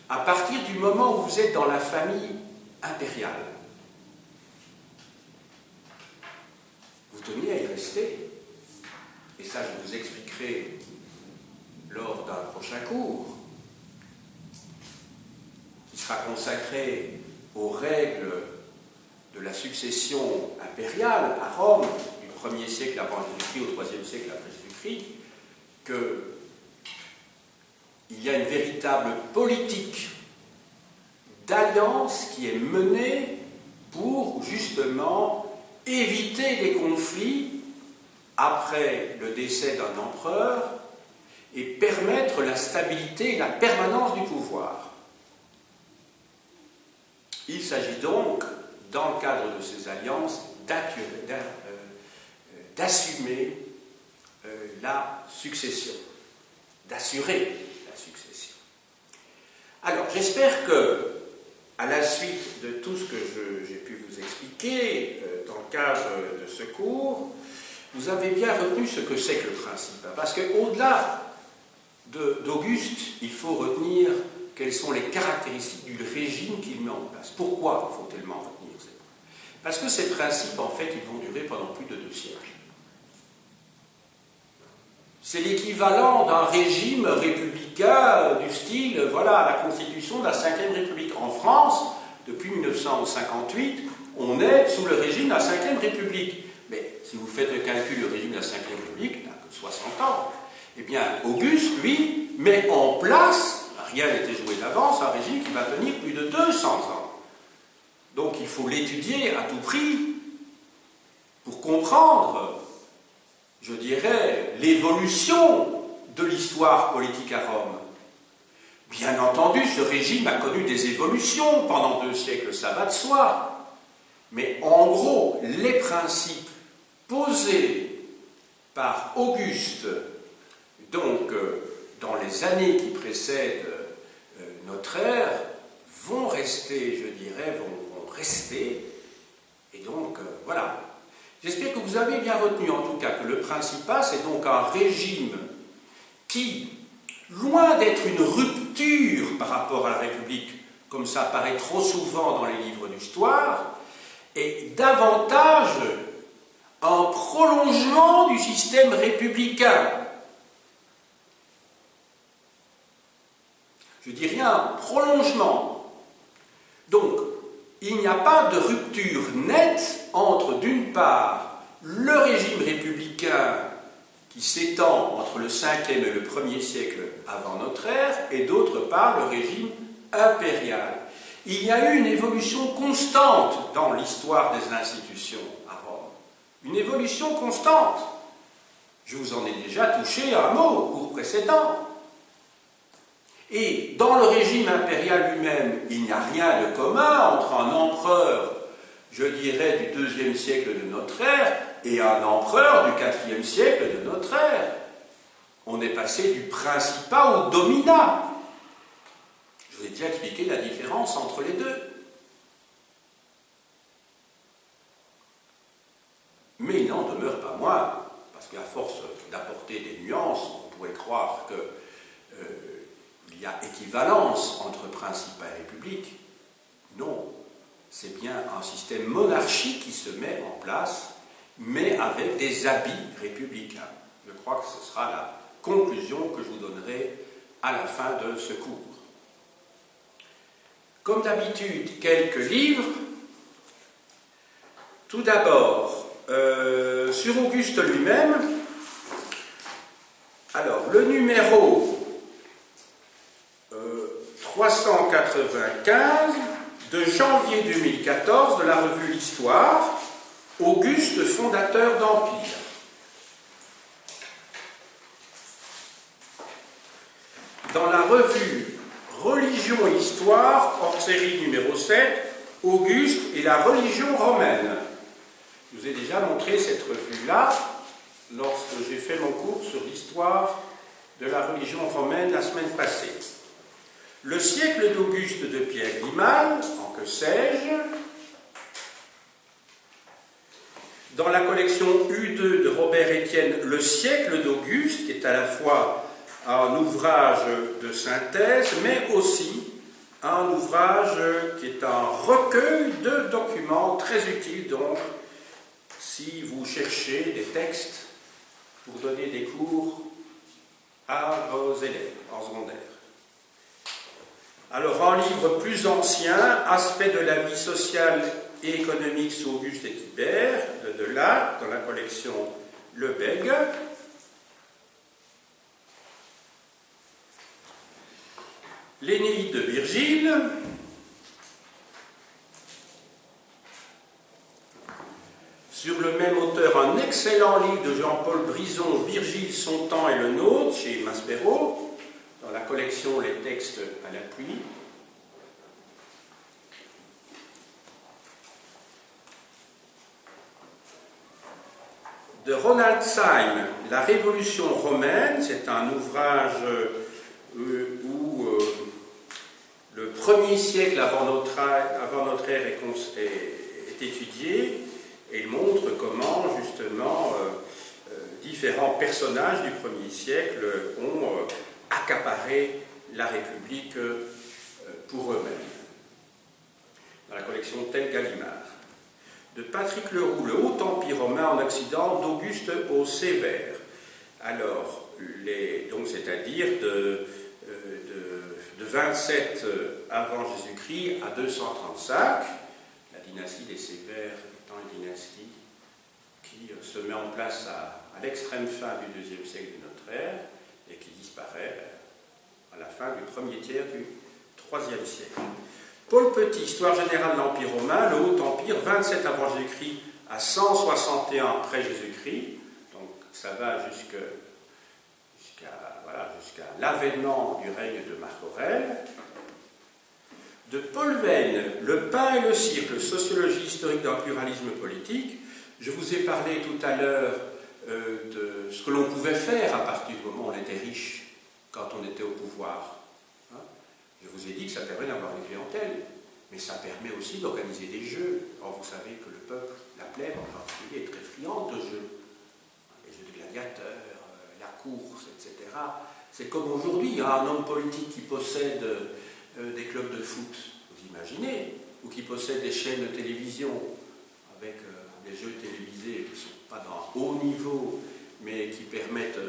À partir du moment où vous êtes dans la famille impériale, vous teniez à y rester. Et ça, je vous expliquerai lors d'un prochain cours, qui sera consacré aux règles de la succession impériale à Rome, du 1er siècle avant Jésus-Christ au 3e siècle après Jésus-Christ, qu'il y a une véritable politique d'alliance qui est menée pour justement éviter les conflits après le décès d'un empereur et permettre la stabilité et la permanence du pouvoir. Il s'agit donc, dans le cadre de ces alliances, d'assumer la succession, d'assurer la succession. Alors, j'espère que, à la suite de tout ce que j'ai pu vous expliquer dans le cadre de ce cours, vous avez bien retenu ce que c'est que le Principat. Parce qu'au-delà d'Auguste, il faut retenir quelles sont les caractéristiques du régime qu'il met en place. Pourquoi il faut tellement retenir ces points? Parce que ces principes, en fait, ils vont durer pendant plus de 2 siècles. C'est l'équivalent d'un régime républicain du style, voilà, la constitution de la Ve République. En France, depuis 1958, on est sous le régime de la Ve République. Mais si vous faites le calcul du régime de la Ve République, il n'a que 60 ans. Eh bien, Auguste, lui, met en place, rien n'était joué d'avance, un régime qui va tenir plus de 200 ans. Donc il faut l'étudier à tout prix pour comprendre, je dirais, l'évolution de l'histoire politique à Rome. Bien entendu, ce régime a connu des évolutions pendant 2 siècles, ça va de soi. Mais en gros, les principes posés par Auguste, donc dans les années qui précèdent notre ère, vont rester, je dirais, vont rester. Et donc, voilà. J'espère que vous avez bien retenu, en tout cas, que le Principat, c'est donc un régime qui loin d'être une rupture par rapport à la République, comme ça apparaît trop souvent dans les livres d'histoire, est davantage un prolongement du système républicain. Je dis rien, prolongement. Donc, il n'y a pas de rupture nette entre, d'une part, le régime républicain qui s'étend entre le 5e et le 1er siècle avant notre ère, et d'autre part, le régime impérial. Il y a eu une évolution constante dans l'histoire des institutions à Rome. Une évolution constante. Je vous en ai déjà touché un mot au cours précédent. Et dans le régime impérial lui-même, il n'y a rien de commun entre un empereur, je dirais, du 2e siècle de notre ère et un empereur du 4e siècle de notre ère. On est passé du principat au dominat. Je vous ai déjà expliqué la différence entre les deux. Mais il n'en demeure pas moins, parce qu'à force d'apporter des nuances, on pourrait croire qu'il y a équivalence entre principat et république. Non, c'est bien un système monarchique qui se met en place, mais avec des habits républicains. Je crois que ce sera la conclusion que je vous donnerai à la fin de ce cours. Comme d'habitude, quelques livres. Tout d'abord, sur Auguste lui-même. Alors, le numéro 395 de janvier 2014 de la revue L'Histoire, Auguste, fondateur d'Empire. Dans la revue Religion et Histoire, hors série numéro 7, Auguste et la religion romaine. Je vous ai déjà montré cette revue-là lorsque j'ai fait mon cours sur l'histoire de la religion romaine la semaine passée. Le siècle d'Auguste de Pierre Limal, en que sais-je. Dans la collection U2 de Robert Estienne, Le siècle d'Auguste, qui est à la fois un ouvrage de synthèse, mais aussi un ouvrage qui est un recueil de documents très utiles, donc, si vous cherchez des textes pour donner des cours à vos élèves en secondaire. Alors, un livre plus ancien, Aspects de la vie sociale et économique sous Auguste et Tibère, de Delatte, dans la collection Lebègue. L'Énéide de Virgile. Sur le même auteur, un excellent livre de Jean-Paul Brison, Virgile, son temps et le nôtre, chez Maspero, dans la collection Les textes à l'appui. De Ronald Syme, La Révolution romaine, c'est un ouvrage où le 1er siècle avant notre ère est étudié, et il montre comment, justement, différents personnages du 1er siècle ont accaparé la République pour eux-mêmes. Dans la collection Tel Gallimard. De Patrick Leroux, Le Haut Empire romain en Occident, d'Auguste au Sévère. Alors, donc c'est-à-dire de 27 avant Jésus-Christ à 235, la dynastie des Sévères étant une dynastie qui se met en place à l'extrême fin du 2e siècle de notre ère et qui disparaît à la fin du 1er tiers du 3e siècle. Paul Petit, Histoire générale de l'Empire romain, le Haut Empire, 27 avant Jésus-Christ à 161 après Jésus-Christ, donc ça va jusqu'à l'avènement du règne de Marc Aurèle. De Paul Venn, Le pain et le cirque, sociologie historique d'un pluralisme politique. Je vous ai parlé tout à l'heure de ce que l'on pouvait faire à partir du moment où on était riche, quand on était au pouvoir. Je vous ai dit que ça permet d'avoir une clientèle, mais ça permet aussi d'organiser des jeux. Or, vous savez que le peuple, la plèbe en particulier, est très friande de jeux. Les jeux de gladiateurs, la course, etc. C'est comme aujourd'hui, il y a un homme politique qui possède des clubs de foot, vous imaginez, ou qui possède des chaînes de télévision avec des jeux télévisés qui ne sont pas d'un haut niveau, mais qui permettent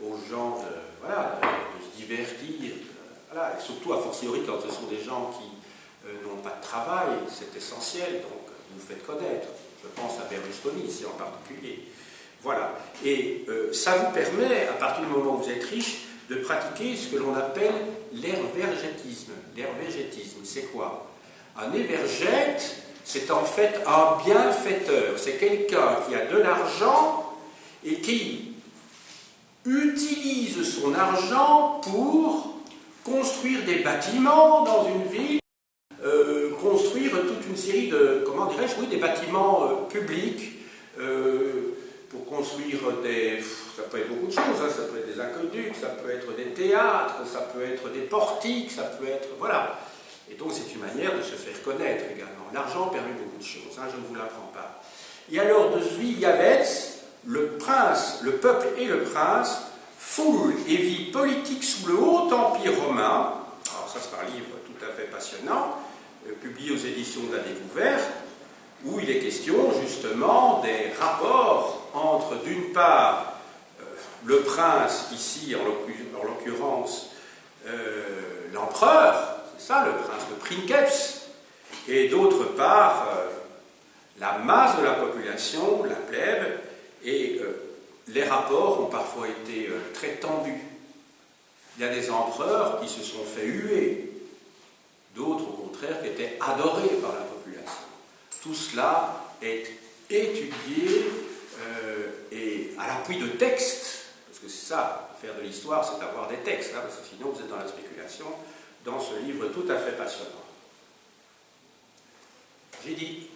aux gens voilà, de se divertir. Voilà, et surtout, a fortiori, quand ce sont des gens qui n'ont pas de travail, c'est essentiel, donc vous faites connaître. Je pense à Berlusconi ici en particulier. Voilà. Et ça vous permet, à partir du moment où vous êtes riche, de pratiquer ce que l'on appelle l'hervergétisme. L'hervergétisme, c'est quoi? Un évergète, c'est en fait un bienfaiteur. C'est quelqu'un qui a de l'argent et qui utilise son argent pour construire des bâtiments dans une ville, construire toute une série de, comment dirais-je, oui, des bâtiments publics, pour construire des, ça peut être beaucoup de choses, hein, ça peut être des aqueducs, ça peut être des théâtres, ça peut être des portiques, ça peut être, voilà. Et donc c'est une manière de se faire connaître également. L'argent permet beaucoup de choses, hein, je ne vous l'apprends pas. Et alors de Zvijavetz, le prince, le peuple et le prince, foule et vie politique sous le haut empire romain. Alors ça c'est un livre tout à fait passionnant, publié aux éditions de la Découverte, où il est question justement des rapports entre d'une part le prince, ici en l'occurrence l'empereur, c'est ça le prince, le princeps, et d'autre part la masse de la population, la plèbe, et les rapports ont parfois été très tendus. Il y a des empereurs qui se sont fait huer, d'autres au contraire qui étaient adorés par la population. Tout cela est étudié et à l'appui de textes, parce que c'est ça, faire de l'histoire, c'est avoir des textes, hein, parce que sinon vous êtes dans la spéculation, dans ce livre tout à fait passionnant. J'ai dit